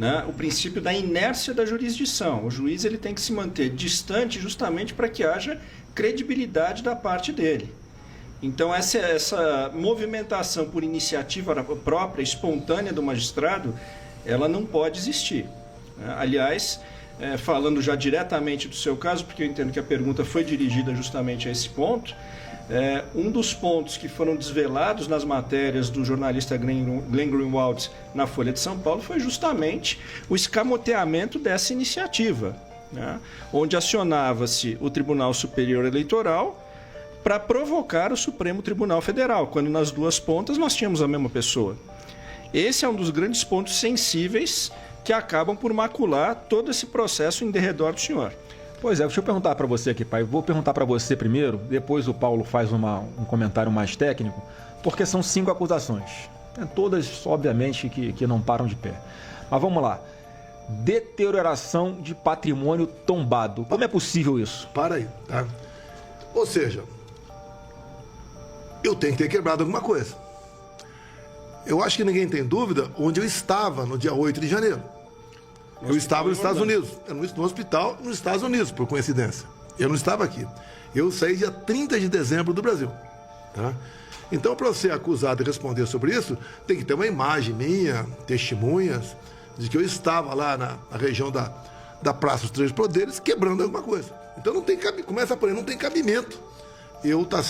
né, o princípio da inércia da jurisdição. O juiz ele tem que se manter distante justamente para que haja credibilidade da parte dele. Então, essa movimentação por iniciativa própria, espontânea do magistrado, ela não pode existir. Aliás, falando já diretamente do seu caso, porque eu entendo que a pergunta foi dirigida justamente a esse ponto, um dos pontos que foram desvelados nas matérias do jornalista Glenn Greenwald na Folha de São Paulo foi justamente o escamoteamento dessa iniciativa, né, onde acionava-se o Tribunal Superior Eleitoral para provocar o Supremo Tribunal Federal, quando nas duas pontas nós tínhamos a mesma pessoa. Esse é um dos grandes pontos sensíveis que acabam por macular todo esse processo em derredor do senhor. Pois é, deixa eu perguntar para você aqui, pai. Vou perguntar para você primeiro, depois o Paulo faz um comentário mais técnico, porque são 5 acusações. Todas, obviamente, que não param de pé. Mas vamos lá. Deterioração de patrimônio tombado. Como é possível isso? Para aí, tá? Ou seja, eu tenho que ter quebrado alguma coisa. Eu acho que ninguém tem dúvida onde eu estava no dia 8 de janeiro. Eu estava nos Estados Unidos, no hospital nos Estados Unidos, por coincidência. Eu não estava aqui. Eu saí dia 30 de dezembro do Brasil. Tá? Então, para você acusado e responder sobre isso, tem que ter uma imagem minha, testemunhas, de que eu estava lá na região da Praça dos Três Poderes, quebrando alguma coisa. Então, não tem começa por aí, não tem cabimento eu estar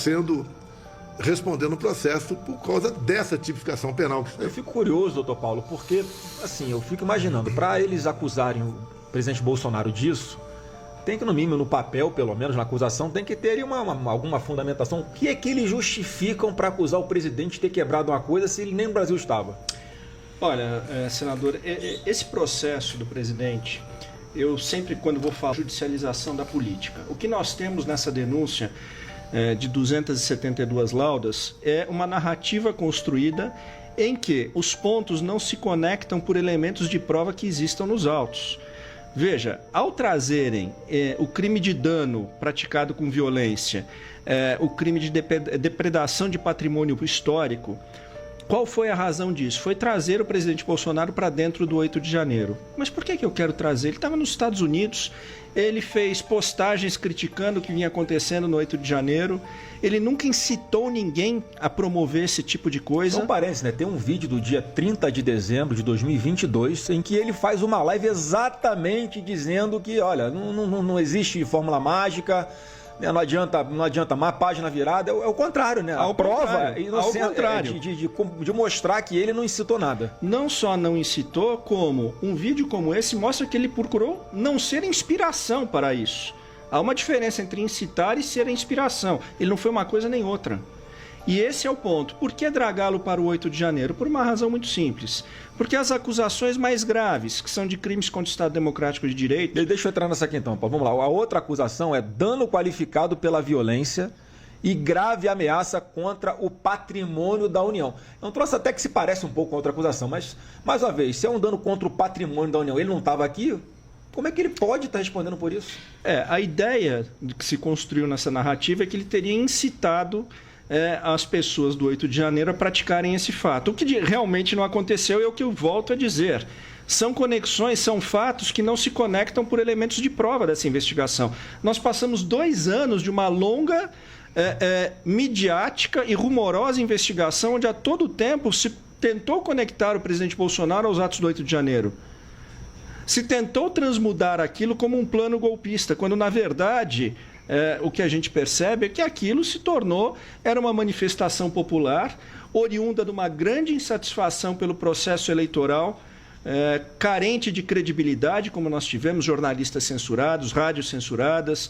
respondendo o processo por causa dessa tipificação penal. Eu fico curioso, doutor Paulo, porque, assim, eu fico imaginando, para eles acusarem o presidente Bolsonaro disso, tem que, no mínimo, no papel, pelo menos, na acusação, tem que ter alguma fundamentação. O que é que eles justificam para acusar o presidente de ter quebrado uma coisa se ele nem no Brasil estava? Olha, senador, esse processo do presidente, eu sempre, quando vou falar judicialização da política, o que nós temos nessa denúncia de 272 laudas é uma narrativa construída em que os pontos não se conectam por elementos de prova que existam nos autos. Veja, ao trazerem o crime de dano praticado com violência, o crime de depredação de patrimônio histórico, qual foi a razão disso? Foi trazer o presidente Bolsonaro para dentro do 8 de janeiro. Mas por que eu quero trazer? Ele estava nos Estados Unidos, ele fez postagens criticando o que vinha acontecendo no 8 de janeiro, ele nunca incitou ninguém a promover esse tipo de coisa. Não parece, né? Tem um vídeo do dia 30 de dezembro de 2022 em que ele faz uma live exatamente dizendo que, olha, não existe fórmula mágica, não adianta uma página virada, é o contrário, né? A prova de mostrar que ele não incitou nada. Não só não incitou, como um vídeo como esse mostra que ele procurou não ser inspiração para isso. Há uma diferença entre incitar e ser inspiração. Ele não foi uma coisa nem outra. E esse é o ponto. Por que dragá-lo para o 8 de janeiro? Por uma razão muito simples. Porque as acusações mais graves, que são de crimes contra o Estado Democrático de Direito... Deixa eu entrar nessa aqui então, Paulo. Vamos lá. A outra acusação é dano qualificado pela violência e grave ameaça contra o patrimônio da União. É um troço até que se parece um pouco com a outra acusação, mas, mais uma vez, se é um dano contra o patrimônio da União, ele não estava aqui... Como é que ele pode estar respondendo por isso? A ideia que se construiu nessa narrativa é que ele teria incitado as pessoas do 8 de janeiro a praticarem esse fato. O que realmente não aconteceu é o que eu volto a dizer. São conexões, são fatos que não se conectam por elementos de prova dessa investigação. Nós passamos 2 anos de uma longa, midiática e rumorosa investigação onde a todo tempo se tentou conectar o presidente Bolsonaro aos atos do 8 de janeiro. Se tentou transmudar aquilo como um plano golpista, quando, na verdade, o que a gente percebe é que aquilo era uma manifestação popular, oriunda de uma grande insatisfação pelo processo eleitoral, carente de credibilidade, como nós tivemos, jornalistas censurados, rádios censuradas,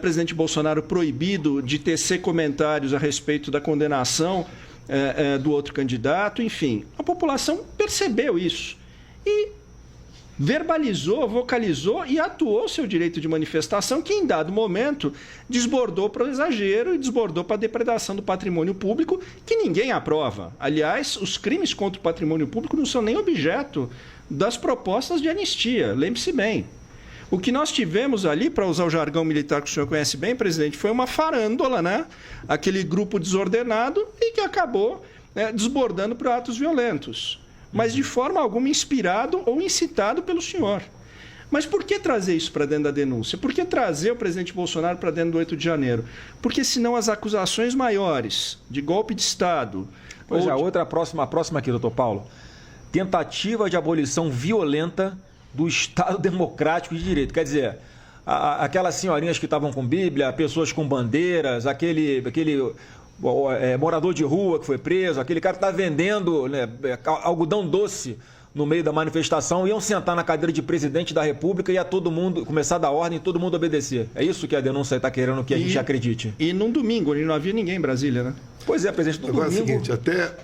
presidente Bolsonaro proibido de tecer comentários a respeito da condenação do outro candidato, enfim. A população percebeu isso e verbalizou, vocalizou e atuou seu direito de manifestação, que em dado momento desbordou para o exagero e desbordou para a depredação do patrimônio público, que ninguém aprova. Aliás, os crimes contra o patrimônio público não são nem objeto das propostas de anistia, lembre-se bem. O que nós tivemos ali, para usar o jargão militar que o senhor conhece bem, presidente, foi uma farândola, né? Aquele grupo desordenado e que acabou desbordando para atos violentos. mas de forma alguma inspirado ou incitado pelo senhor. Mas por que trazer isso para dentro da denúncia? Por que trazer o presidente Bolsonaro para dentro do 8 de janeiro? Porque senão as acusações maiores de golpe de Estado... Pois é, a próxima aqui, doutor Paulo. Tentativa de abolição violenta do Estado Democrático de Direito. Quer dizer, aquelas senhorinhas que estavam com Bíblia, pessoas com bandeiras, aquele morador de rua que foi preso, aquele cara que está vendendo, né, algodão doce no meio da manifestação, iam sentar na cadeira de presidente da República e ia todo mundo começar a dar ordem e todo mundo obedecer. É isso que a denúncia está querendo que a gente acredite. E num domingo, onde não havia ninguém em Brasília, né? Pois é, presidente, no Agora domingo... é o seguinte, até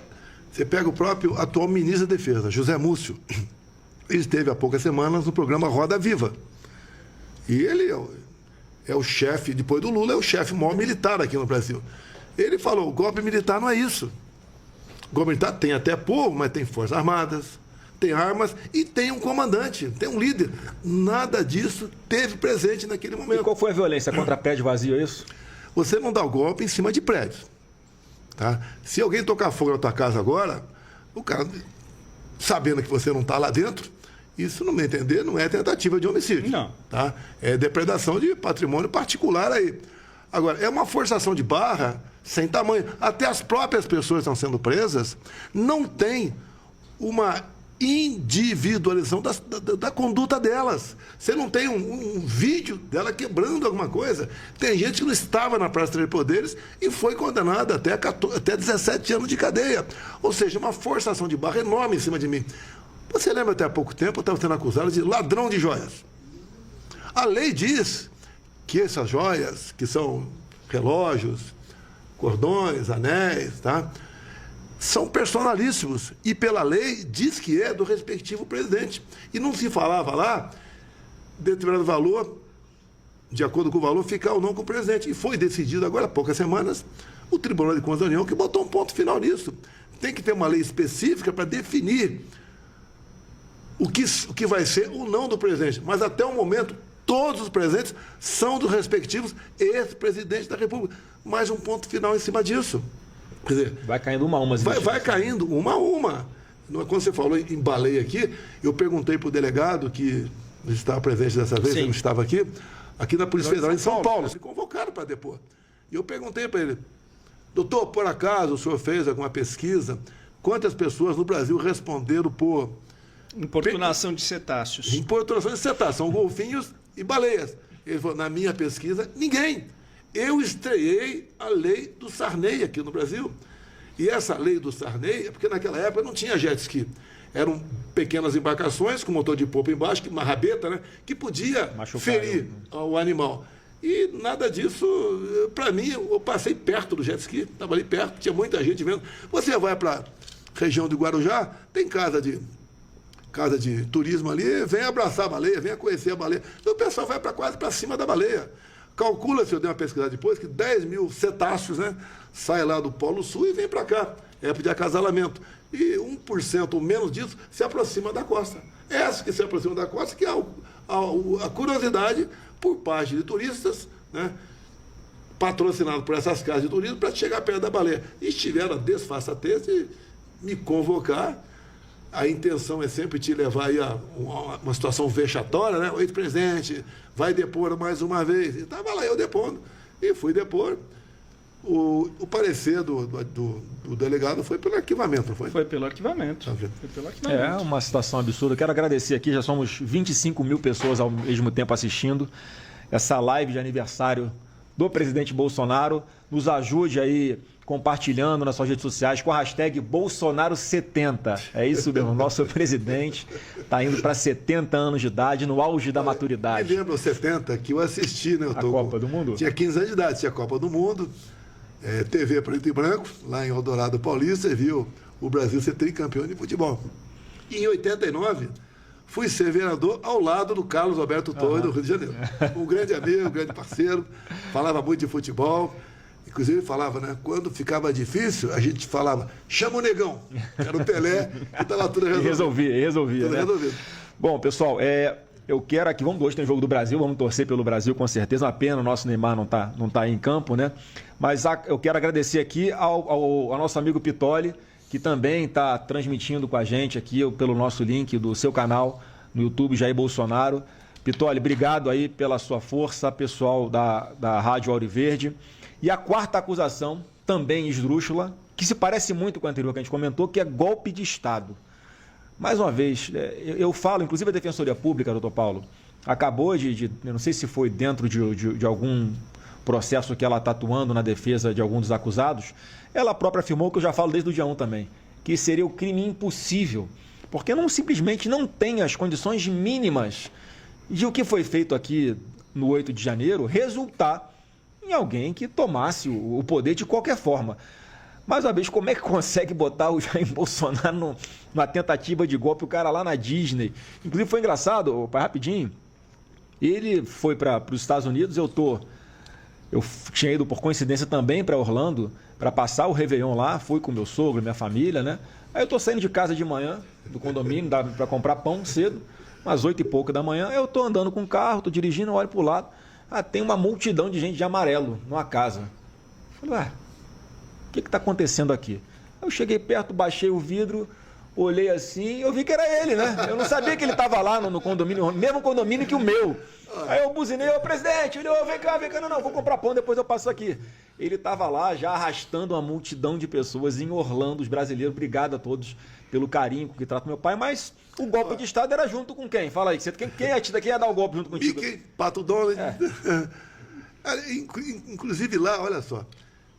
você pega o próprio atual ministro da Defesa, José Múcio. Ele esteve há poucas semanas no programa Roda Viva. E ele é o chefe, depois do Lula, é o chefe maior militar aqui no Brasil. Ele falou, o golpe militar não é isso. O golpe militar tem até povo, mas tem forças armadas, tem armas e tem um comandante, tem um líder. Nada disso teve presente naquele momento. E qual foi a violência contra prédio vazio, é isso? Você não dá o golpe em cima de prédios. Tá? Se alguém tocar fogo na tua casa agora, o cara, sabendo que você não está lá dentro, isso, no meu entender, não é tentativa de homicídio. Não. Tá? É depredação de patrimônio particular aí. Agora, é uma forçação de barra sem tamanho. Até as próprias pessoas que estão sendo presas não têm uma individualização da conduta delas. Você não tem um vídeo dela quebrando alguma coisa. Tem gente que não estava na Praça dos Três Poderes e foi condenada até 17 anos de cadeia. Ou seja, uma forçação de barra enorme em cima de mim. Você lembra, até há pouco tempo, eu estava sendo acusado de ladrão de joias. A lei diz que essas joias, que são relógios, cordões, anéis, tá? São personalíssimos. E pela lei diz que é do respectivo presidente. E não se falava lá, determinado valor, de acordo com o valor, ficar ou não com o presidente. E foi decidido agora, há poucas semanas, o Tribunal de Contas da União, que botou um ponto final nisso. Tem que ter uma lei específica para definir o que vai ser ou não do presidente. Mas até o momento, todos os presentes são dos respectivos ex-presidentes da República. Mais um ponto final em cima disso. Quer dizer, vai caindo uma a uma. Vai caindo uma a uma. Quando você falou em baleia aqui, eu perguntei para o delegado, que estava presente dessa vez, ele não estava aqui na Polícia Federal em São Paulo. Se convocaram para depor. E eu perguntei para ele, doutor, por acaso o senhor fez alguma pesquisa? Quantas pessoas no Brasil responderam por... Importunação de cetáceos. Importunação de cetáceos, são golfinhos e baleias. Ele falou, na minha pesquisa, ninguém. Eu estreiei a lei do Sarney aqui no Brasil. E essa lei do Sarney, é porque naquela época não tinha jet ski. Eram pequenas embarcações com motor de polpa embaixo, uma rabeta, né, que podia ferir o animal. E nada disso, para mim, eu passei perto do jet ski, estava ali perto, tinha muita gente vendo. Você vai para a região do Guarujá, tem casa de turismo ali, vem abraçar a baleia, vem conhecer a baleia. Então o pessoal vai quase para cima da baleia. Calcula, se eu der uma pesquisada depois, que 10 mil cetáceos, né, saem lá do Polo Sul e vem para cá. É de acasalamento. E 1% ou menos disso se aproxima da costa. Essa que se aproxima da costa, que é a curiosidade por parte de turistas, né, patrocinado por essas casas de turismo, para chegar perto da baleia. E tiveram a desfaçatez de me convocar. A intenção é sempre te levar aí a uma situação vexatória, né? O ex-presidente vai depor mais uma vez. E estava lá eu depondo. E fui depor. O parecer do delegado foi pelo arquivamento, não foi? Foi pelo arquivamento. Foi pelo arquivamento. É uma situação absurda. Quero agradecer aqui, já somos 25 mil pessoas ao mesmo tempo assistindo essa live de aniversário do presidente Bolsonaro. Nos ajude aí compartilhando nas suas redes sociais com a hashtag Bolsonaro70. É isso mesmo, nosso presidente está indo para 70 anos de idade, no auge da maturidade. Me lembro, 70, que eu assisti, né? A Copa do Mundo? Tinha 15 anos de idade, tinha a Copa do Mundo, TV preto e branco, lá em Eldorado Paulista, viu o Brasil ser tricampeão de futebol. E em 89, fui ser vereador ao lado do Carlos Alberto Torres, do Rio de Janeiro. Um grande amigo, um grande parceiro, falava muito de futebol. Inclusive, falava, né? Quando ficava difícil, a gente falava, chama o negão. Era o Pelé, que estava tudo resolvido. Resolvia, tudo né? resolvido. Bom, pessoal, eu quero aqui, vamos hoje tem jogo do Brasil, vamos torcer pelo Brasil com certeza. Uma pena o nosso Neymar não tá aí em campo, né? Mas eu quero agradecer aqui ao nosso amigo Pitoli, que também está transmitindo com a gente aqui pelo nosso link do seu canal no YouTube, Jair Bolsonaro. Pitoli, obrigado aí pela sua força, pessoal da Rádio Auriverde. E a quarta acusação, também esdrúxula, que se parece muito com a anterior que a gente comentou, que é golpe de Estado. Mais uma vez, eu falo, inclusive a Defensoria Pública, doutor Paulo, acabou eu não sei se foi dentro de algum processo que ela está atuando na defesa de algum dos acusados, ela própria afirmou, que eu já falo desde o dia 1 também, que seria o crime impossível, porque simplesmente não tem as condições mínimas de o que foi feito aqui no 8 de janeiro resultar em alguém que tomasse o poder de qualquer forma. Mais uma vez, como é que consegue botar o Jair Bolsonaro numa tentativa de golpe, o cara lá na Disney? Inclusive foi engraçado, pai, rapidinho, ele foi para os Estados Unidos, eu tinha ido por coincidência também para Orlando, para passar o Réveillon lá, fui com meu sogro, minha família, né? Aí eu tô saindo de casa de manhã, do condomínio, para comprar pão cedo, umas 8 e pouco da manhã, eu tô andando com o carro, tô dirigindo, olho pro lado, tem uma multidão de gente de amarelo numa casa. Falei, ué, o que está acontecendo aqui? Eu cheguei perto, baixei o vidro, olhei assim, eu vi que era ele, né? Eu não sabia que ele estava lá no condomínio, mesmo condomínio que o meu. Aí eu buzinei, ô presidente, ele, vem cá, não, vou comprar pão, depois eu passo aqui. Ele estava lá já arrastando uma multidão de pessoas em Orlando, os brasileiros, obrigado a todos pelo carinho com que trata meu pai, mas o golpe de Estado era junto com quem? Fala aí, quem ia dar o golpe junto contigo? Mickey, Pato Donald. Inclusive lá, olha só,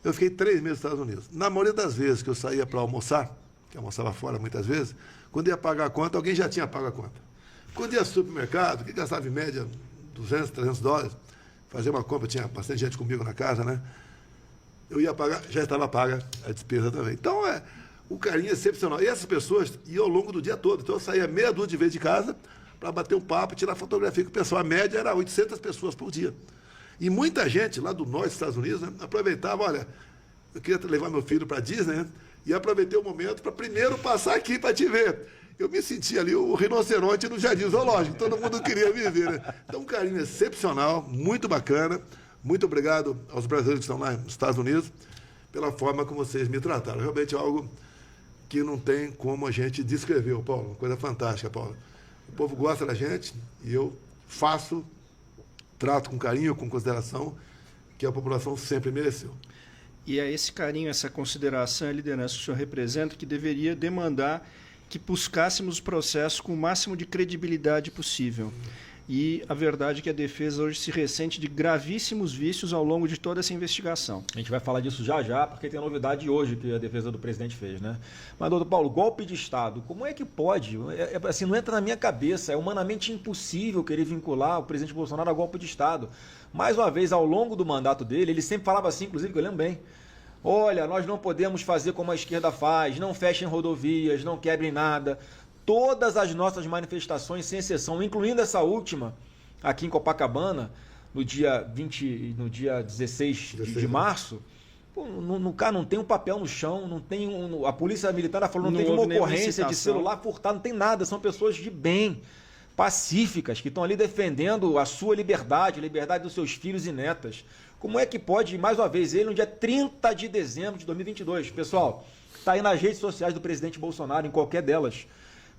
eu fiquei 3 meses nos Estados Unidos. Na maioria das vezes que eu saía para almoçar, que eu almoçava fora muitas vezes, quando ia pagar a conta, alguém já tinha pago a conta. Quando ia ao supermercado, que gastava em média $200, $300, fazer uma compra, tinha bastante gente comigo na casa, né? Eu ia pagar, já estava paga a despesa também. Então, o carinho é excepcional. E essas pessoas iam ao longo do dia todo. Então, eu saía meia dúzia de vezes de casa para bater um papo, tirar fotografia com o pessoal. A média era 800 pessoas por dia. E muita gente lá do norte dos Estados Unidos, né, aproveitava, olha, eu queria levar meu filho para a Disney, né, e aproveitei o momento para primeiro passar aqui para te ver. Eu me senti ali o rinoceronte no Jardim Zoológico, todo mundo queria me ver, né? Então, um carinho excepcional, muito bacana. Muito obrigado aos brasileiros que estão lá nos Estados Unidos pela forma como vocês me trataram. Realmente é algo que não tem como a gente descrever, Paulo. Uma coisa fantástica, Paulo. O povo gosta da gente e eu trato com carinho, com consideração, que a população sempre mereceu. E é esse carinho, essa consideração, a liderança que o senhor representa, que deveria demandar que buscássemos o processo com o máximo de credibilidade possível. E a verdade é que a defesa hoje se ressente de gravíssimos vícios ao longo de toda essa investigação. A gente vai falar disso já, porque tem a novidade hoje que a defesa do presidente fez, né? Mas, doutor Paulo, golpe de Estado, como é que pode? Assim, não entra na minha cabeça, é humanamente impossível querer vincular o presidente Bolsonaro a golpe de Estado. Mais uma vez, ao longo do mandato dele, ele sempre falava assim, inclusive, que eu lembro bem, olha, nós não podemos fazer como a esquerda faz, não fechem rodovias, não quebrem nada. Todas as nossas manifestações, sem exceção, incluindo essa última, aqui em Copacabana, no dia 16 de março, no cara não tem um papel no chão, não tem a polícia militar falou, não teve uma ocorrência de celular furtado, não tem nada, são pessoas de bem, pacíficas, que estão ali defendendo a sua liberdade, a liberdade dos seus filhos e netas. Como é que pode, mais uma vez, ele no dia 30 de dezembro de 2022, pessoal, está aí nas redes sociais do presidente Bolsonaro, em qualquer delas,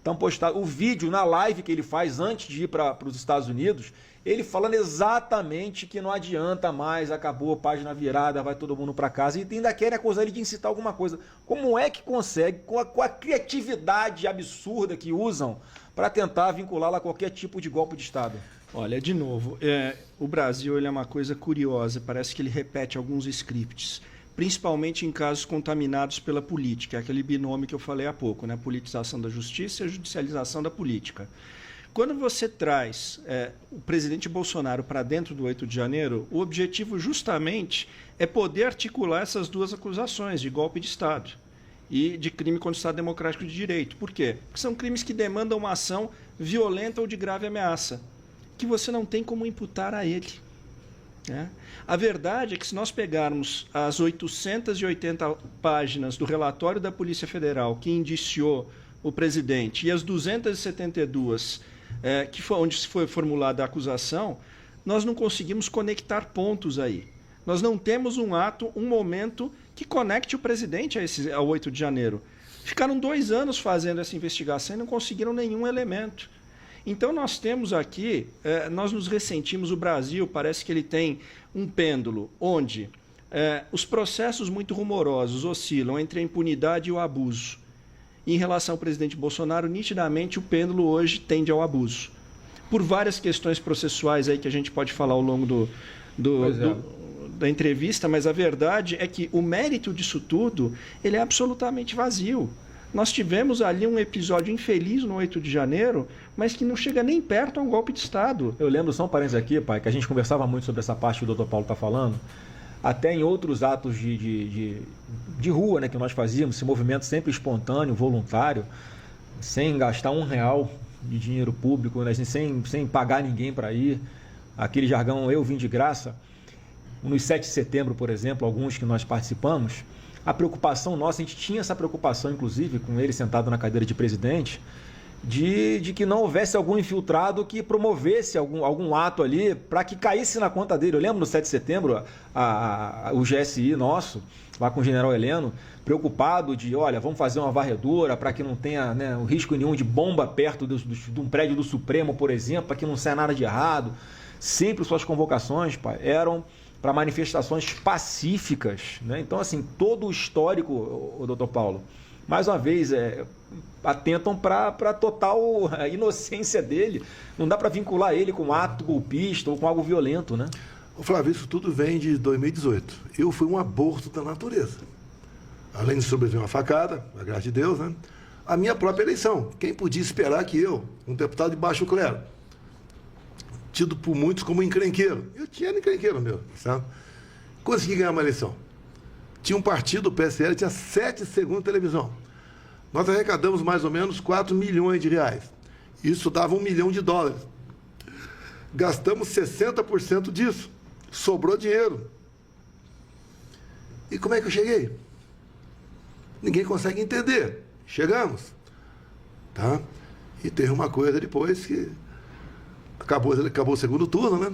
então, postado o vídeo na live que ele faz antes de ir para os Estados Unidos, ele falando exatamente que não adianta mais, acabou a página virada, vai todo mundo para casa, e ainda querem acusar ele de incitar alguma coisa. Como é que consegue, com a criatividade absurda que usam, para tentar vinculá-la a qualquer tipo de golpe de Estado? Olha, de novo, o Brasil ele é uma coisa curiosa, parece que ele repete alguns scripts, principalmente em casos contaminados pela política, aquele binômio que eu falei há pouco, né? Politização da justiça e a judicialização da política. Quando você traz o presidente Bolsonaro para dentro do 8 de janeiro, o objetivo justamente é poder articular essas duas acusações de golpe de Estado e de crime contra o Estado Democrático de Direito. Por quê? Porque são crimes que demandam uma ação violenta ou de grave ameaça, que você não tem como imputar a ele. A verdade é que se nós pegarmos as 880 páginas do relatório da Polícia Federal que indiciou o presidente e as 272 onde foi formulada a acusação, nós não conseguimos conectar pontos aí. Nós não temos um momento que conecte o presidente ao 8 de janeiro. Ficaram 2 anos fazendo essa investigação e não conseguiram nenhum elemento. Então nós temos aqui, nós nos ressentimos, o Brasil parece que ele tem um pêndulo onde os processos muito rumorosos oscilam entre a impunidade e o abuso. E em relação ao presidente Bolsonaro, nitidamente o pêndulo hoje tende ao abuso. Por várias questões processuais aí que a gente pode falar ao longo da entrevista, mas a verdade é que o mérito disso tudo ele é absolutamente vazio. Nós tivemos ali um episódio infeliz no 8 de janeiro, mas que não chega nem perto a um golpe de Estado. Eu lembro, só um parênteses aqui, pai, que a gente conversava muito sobre essa parte que o Dr. Paulo está falando, até em outros atos de rua, né, que nós fazíamos, esse movimento sempre espontâneo, voluntário, sem gastar R$1 de dinheiro público, né, sem pagar ninguém para ir, aquele jargão eu vim de graça. Nos 7 de setembro, por exemplo, alguns que nós participamos, a preocupação nossa, a gente tinha essa preocupação, inclusive, com ele sentado na cadeira de presidente, de que não houvesse algum infiltrado que promovesse algum ato ali para que caísse na conta dele. Eu lembro no 7 de setembro, o GSI nosso, lá com o general Heleno, preocupado de, olha, vamos fazer uma varredura para que não tenha, né, um risco nenhum de bomba perto de um prédio do Supremo, por exemplo, para que não saia nada de errado. Sempre suas convocações, pai, eram para manifestações pacíficas, né? Então, assim, todo o histórico, o doutor Paulo, mais uma vez, atentam para a total inocência dele. Não dá para vincular ele com um ato golpista ou com algo violento, né? Ô Flávio, isso tudo vem de 2018. Eu fui um aborto da natureza. Além de sobreviver uma facada, a graça de Deus, né? A minha própria eleição. Quem podia esperar que eu, um deputado de baixo clero, tido por muitos como encrenqueiro. Eu tinha encrenqueiro meu, sabe? Consegui ganhar uma eleição. Tinha um partido, o PSL, tinha 7 segundos de televisão. Nós arrecadamos mais ou menos 4 milhões de reais. Isso dava $1 milhão. Gastamos 60% disso. Sobrou dinheiro. E como é que eu cheguei? Ninguém consegue entender. Chegamos. Tá? E teve uma coisa depois que acabou o segundo turno, né?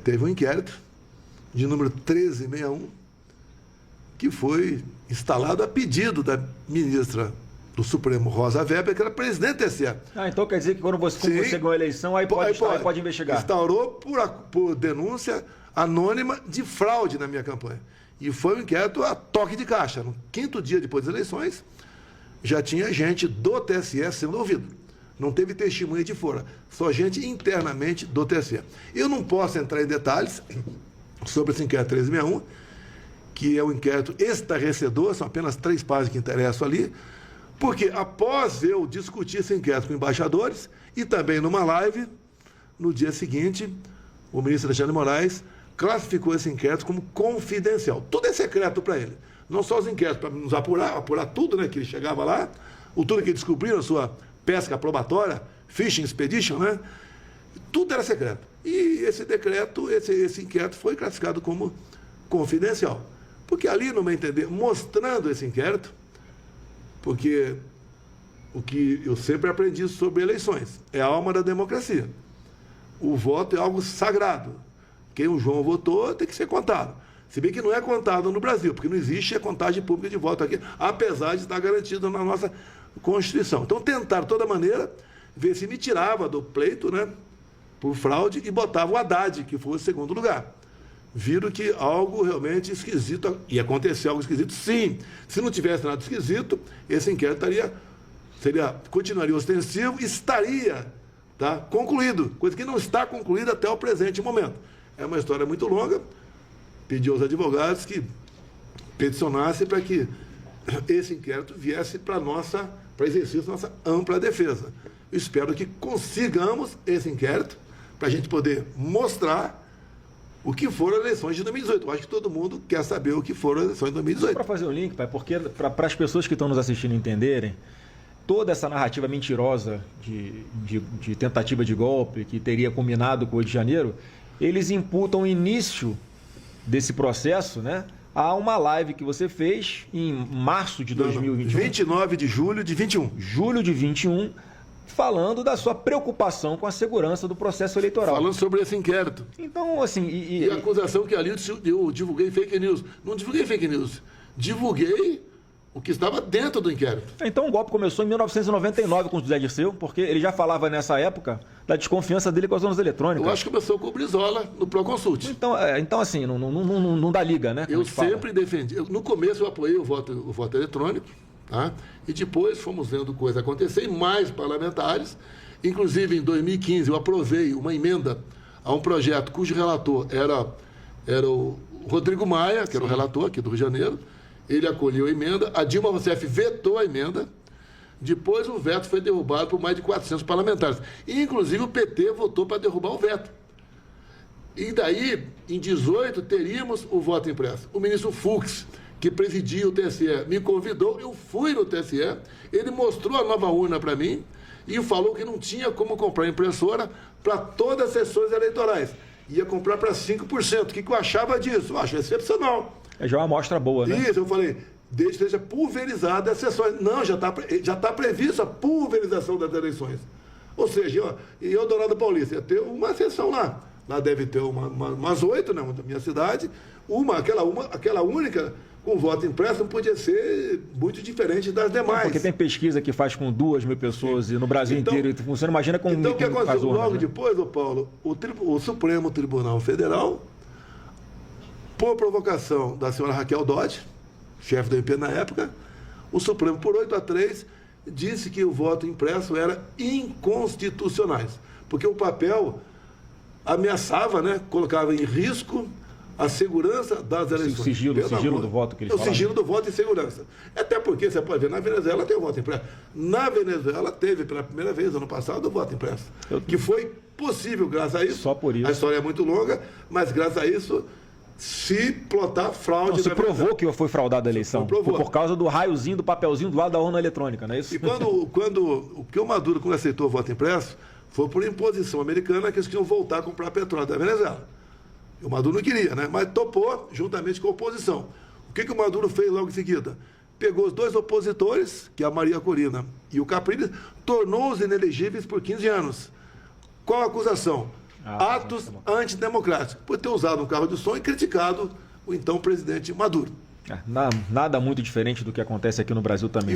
Teve um inquérito de número 1361 que foi instalado a pedido da ministra do Supremo, Rosa Weber, que era presidente do TSE. Então quer dizer que quando você ganhou a eleição, aí pode investigar. Instaurou por denúncia anônima de fraude na minha campanha. E foi um inquérito a toque de caixa. No 5º dia depois das eleições, já tinha gente do TSE sendo ouvido. Não teve testemunha de fora, só gente internamente do TSE. Eu não posso entrar em detalhes sobre esse inquérito 1361, que é um inquérito estarrecedor, são apenas 3 páginas que interessam ali, porque após eu discutir esse inquérito com embaixadores e também numa live, no dia seguinte, o ministro Alexandre de Moraes classificou esse inquérito como confidencial. Tudo é secreto para ele. Não só os inquéritos, para nos apurar tudo, né, que ele chegava lá, tudo que descobriram, a sua pesca probatória, fishing expedition, né? Tudo era secreto. E esse decreto, esse inquérito foi classificado como confidencial. Porque ali, no meu entender, mostrando esse inquérito, porque o que eu sempre aprendi sobre eleições é a alma da democracia. O voto é algo sagrado. Quem o João votou tem que ser contado. Se bem que não é contado no Brasil, porque não existe a contagem pública de voto aqui, apesar de estar garantido na nossa Constituição. Então tentaram de toda maneira ver se me tirava do pleito, né, por fraude, e botava o Haddad, que foi o segundo lugar. Viram que algo realmente esquisito, ia acontecer algo esquisito, sim. Se não tivesse nada esquisito, esse inquérito continuaria ostensivo e estaria, tá, concluído, coisa que não está concluída até o presente momento. É uma história muito longa. Pedi aos advogados que peticionassem para que esse inquérito viesse para exercício da nossa ampla defesa. Eu espero que consigamos esse inquérito para a gente poder mostrar o que foram as eleições de 2018. Eu acho que todo mundo quer saber o que foram as eleições de 2018. Para fazer o link, pai, porque para as pessoas que estão nos assistindo entenderem, toda essa narrativa mentirosa de tentativa de golpe que teria combinado com o 8 de janeiro, eles imputam o início desse processo, né, a uma live que você fez em março de 2021. 29 de julho de 21. Julho de 21, falando da sua preocupação com a segurança do processo eleitoral. Falando sobre esse inquérito. Então, assim... E a acusação que ali eu divulguei fake news. Não divulguei fake news. Divulguei o que estava dentro do inquérito. Então o golpe começou em 1999 com o José Dirceu, porque ele já falava nessa época da desconfiança dele com as urnas eletrônicas. Eu acho que começou com o Brizola no Proconsult. Então assim, não dá liga, né? Eu sempre defendi. No começo eu apoiei o voto eletrônico, tá? E depois fomos vendo coisa acontecer e mais parlamentares. Inclusive, em 2015, eu aprovei uma emenda a um projeto cujo relator era o Rodrigo Maia, que era o relator aqui do Rio de Janeiro. Ele acolheu a emenda, a Dilma Rousseff vetou a emenda, depois o veto foi derrubado por mais de 400 parlamentares. E, inclusive, o PT votou para derrubar o veto. E daí, em 18, teríamos o voto impresso. O ministro Fux, que presidia o TSE, me convidou, eu fui no TSE, ele mostrou a nova urna para mim e falou que não tinha como comprar impressora para todas as sessões eleitorais. Ia comprar para 5%. O que eu achava disso? Eu acho excepcional. É já uma amostra boa, né? Isso, eu falei, desde que seja pulverizada as sessões. Não, já tá prevista a pulverização das eleições. Ou seja, ó, em Eldorado Paulista ia ter uma sessão lá. Lá deve ter umas 8, né, na minha cidade. Aquela única com voto impresso não podia ser muito diferente das demais. Porque tem pesquisa que faz com 2.000 pessoas e no Brasil inteiro funciona, imagina com Então, o que aconteceu logo né? depois, ô Paulo, o Supremo Tribunal Federal, por provocação da senhora Raquel Dodge, chefe do MP na época, o Supremo, por 8-3, disse que o voto impresso era inconstitucional, porque o papel ameaçava, né, colocava em risco a segurança das eleições. O sigilo do voto que eles falaram. O sigilo do voto e segurança. Até porque, você pode ver, na Venezuela tem o voto impresso. Na Venezuela teve, pela primeira vez, ano passado, o voto impresso. Que foi possível, graças a isso. Só por isso. A história é muito longa, mas graças a isso, se plotar fraude... Não, se provou que foi fraudada a eleição. Por causa do raiozinho, do papelzinho do lado da urna eletrônica, não é isso? E o Maduro, quando aceitou o voto impresso, foi por imposição americana que eles queriam voltar a comprar petróleo da Venezuela. E o Maduro não queria, né? Mas topou juntamente com a oposição. O que o Maduro fez logo em seguida? Pegou os dois opositores, que é a Maria Corina e o Capriles, tornou-os inelegíveis por 15 anos. Qual a acusação? Atos antidemocráticos, por ter usado um carro de som e criticado o então presidente Maduro. Nada muito diferente do que acontece aqui no Brasil também.